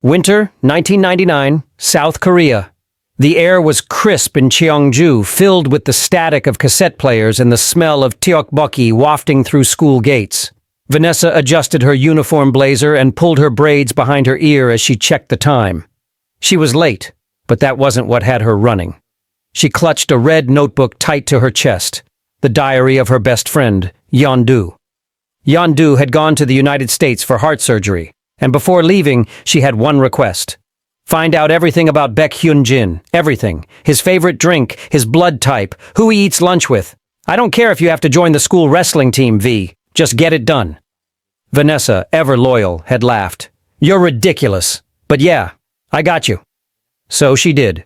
Winter, 1999, South Korea. The air was crisp in Cheongju, filled with the static of cassette players and the smell of tteokbokki wafting through school gates. Venessa adjusted her uniform blazer and pulled her braids behind her ear as she checked the time. She was late, but that wasn't what had her running. She clutched a red notebook tight to her chest, the diary of her best friend, Yeon-du. Yeon-du had gone to the United States for heart surgery, and before leaving, she had one request. Find out everything about Baek Hyun-jin, everything. His favorite drink, his blood type, who he eats lunch with. I don't care if you have to join the school wrestling team, V. Just get it done. Venessa, ever loyal, had laughed. You're ridiculous. But yeah, I got you. So she did.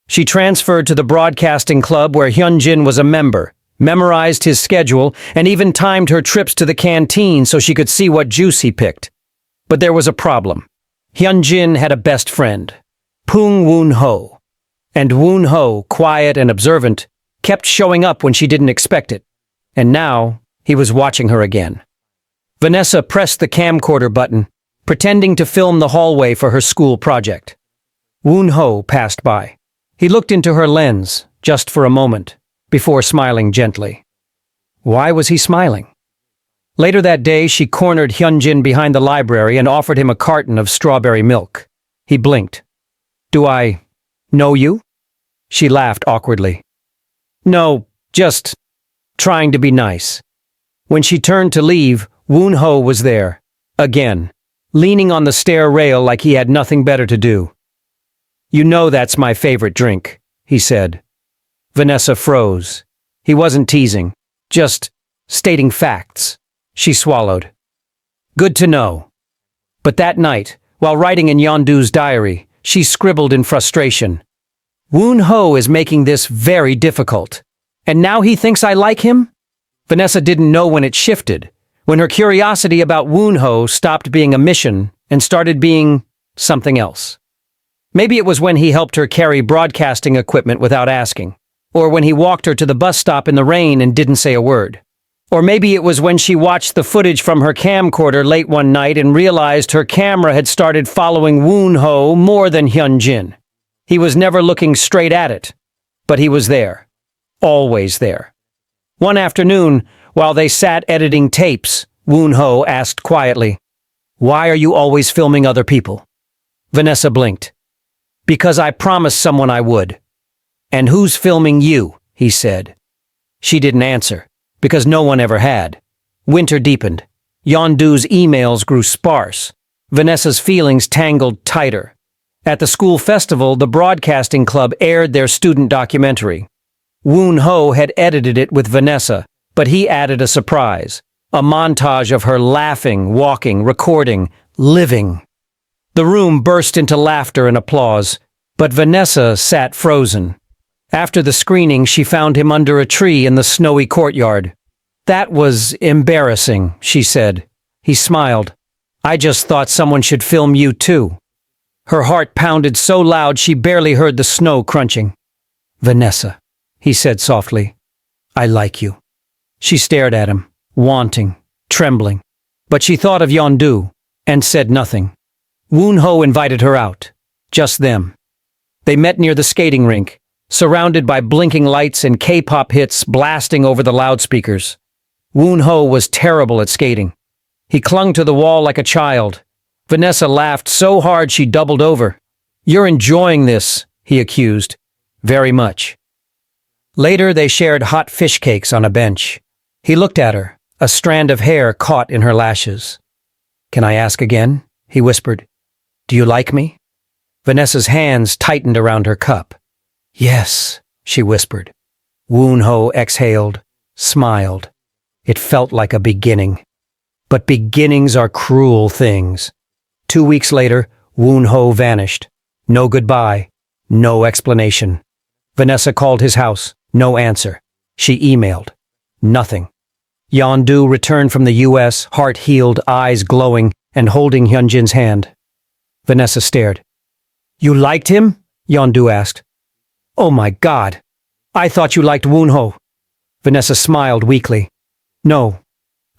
She transferred to the broadcasting club where Hyun-jin was a member, memorized his schedule, and even timed her trips to the canteen so she could see what juice he picked. But there was a problem. Hyun-jin had a best friend, Poong Woon-ho. And Woon-ho, quiet and observant, kept showing up when she didn't expect it. And now, he was watching her again. Venessa pressed the camcorder button, pretending to film the hallway for her school project. Woon-ho passed by. He looked into her lens, just for a moment, before smiling gently. Why was he smiling? Later that day, she cornered Hyun-jin behind the library and offered him a carton of strawberry milk. He blinked. Do I know you? She laughed awkwardly. No, just trying to be nice. When she turned to leave, Woon-ho was there, again, leaning on the stair rail like he had nothing better to do. You know that's my favorite drink, he said. Venessa froze. He wasn't teasing, just stating facts. She swallowed. Good to know. But that night, while writing in Yeon-du's diary, she scribbled in frustration. Woon-ho is making this very difficult. And now he thinks I like him? Venessa didn't know when it shifted, when her curiosity about Woon-ho stopped being a mission and started being something else. Maybe it was when he helped her carry broadcasting equipment without asking, or when he walked her to the bus stop in the rain and didn't say a word. Or maybe it was when she watched the footage from her camcorder late one night and realized her camera had started following Woon-ho more than Hyun-jin. He was never looking straight at it, but he was there. Always there. One afternoon, while they sat editing tapes, Woon-ho asked quietly, Why are you always filming other people? Venessa blinked. Because I promised someone I would. And who's filming you? He said. She didn't answer. Because no one ever had. Winter deepened. Yeon-du's emails grew sparse. Venessa's feelings tangled tighter. At the school festival, the broadcasting club aired their student documentary. Woon-ho had edited it with Venessa, but he added a surprise. A montage of her laughing, walking, recording, living. The room burst into laughter and applause, but Venessa sat frozen. After the screening, she found him under a tree in the snowy courtyard. That was embarrassing, she said. He smiled. I just thought someone should film you too. Her heart pounded so loud she barely heard the snow crunching. Venessa, he said softly. I like you. She stared at him, wanting, trembling. But she thought of Yeon-du, and said nothing. Woon-ho invited her out. Just them. They met near the skating rink, surrounded by blinking lights and K-pop hits blasting over the loudspeakers. Woon-ho was terrible at skating. He clung to the wall like a child. Venessa laughed so hard she doubled over. You're enjoying this, he accused. Very much. Later they shared hot fish cakes on a bench. He looked at her, a strand of hair caught in her lashes. Can I ask again? He whispered. Do you like me? Venessa's hands tightened around her cup. Yes, she whispered. Woon-ho exhaled, smiled. It felt like a beginning. But beginnings are cruel things. 2 weeks later, Woon-ho vanished. No goodbye, no explanation. Venessa called his house, no answer. She emailed. Nothing. Yeon-du returned from the U.S., heart healed, eyes glowing, and holding Hyun-jin's hand. Venessa stared. You liked him? Yeon-du asked. Oh my God. I thought you liked Woon-ho. Venessa smiled weakly. No.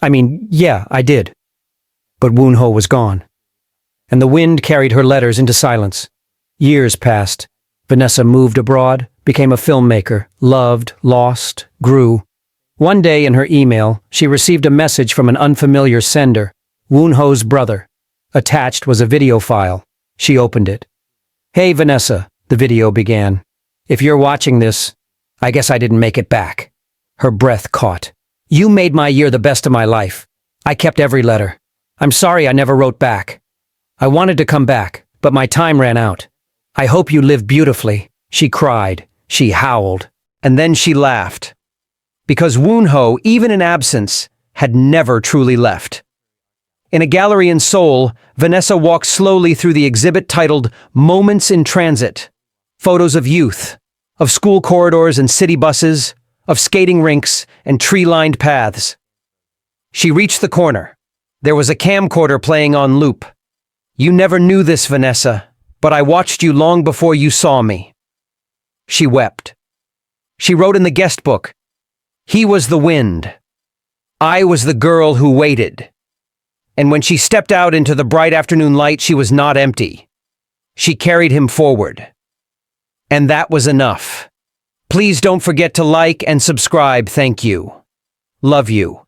Yeah, I did. But Woon-ho was gone. and the wind carried her letters into silence. Years passed. Venessa moved abroad, became a filmmaker, loved, lost, grew. One day in her email, she received a message from an unfamiliar sender, Woon-ho's brother. Attached was a video file. She opened it. "Hey, Venessa," the video began. "If you're watching this, I guess I didn't make it back." Her breath caught. "You made my year the best of my life. I kept every letter. I'm sorry I never wrote back. I wanted to come back, but my time ran out. I hope you live beautifully." She cried, she howled, and then she laughed. Because Woon-ho, even in absence, had never truly left. In a gallery in Seoul, Venessa walked slowly through the exhibit titled Moments in Transit. Photos of youth, of school corridors and city buses, of skating rinks and tree-lined paths. She reached the corner. There was a camcorder playing on loop. "You never knew this, Venessa, but I watched you long before you saw me." She wept. She wrote in the guest book, "He was the wind. I was the girl who waited." And when she stepped out into the bright afternoon light, she was not empty. She carried him forward. And that was enough. Please don't forget to like and subscribe. Thank you. Love you.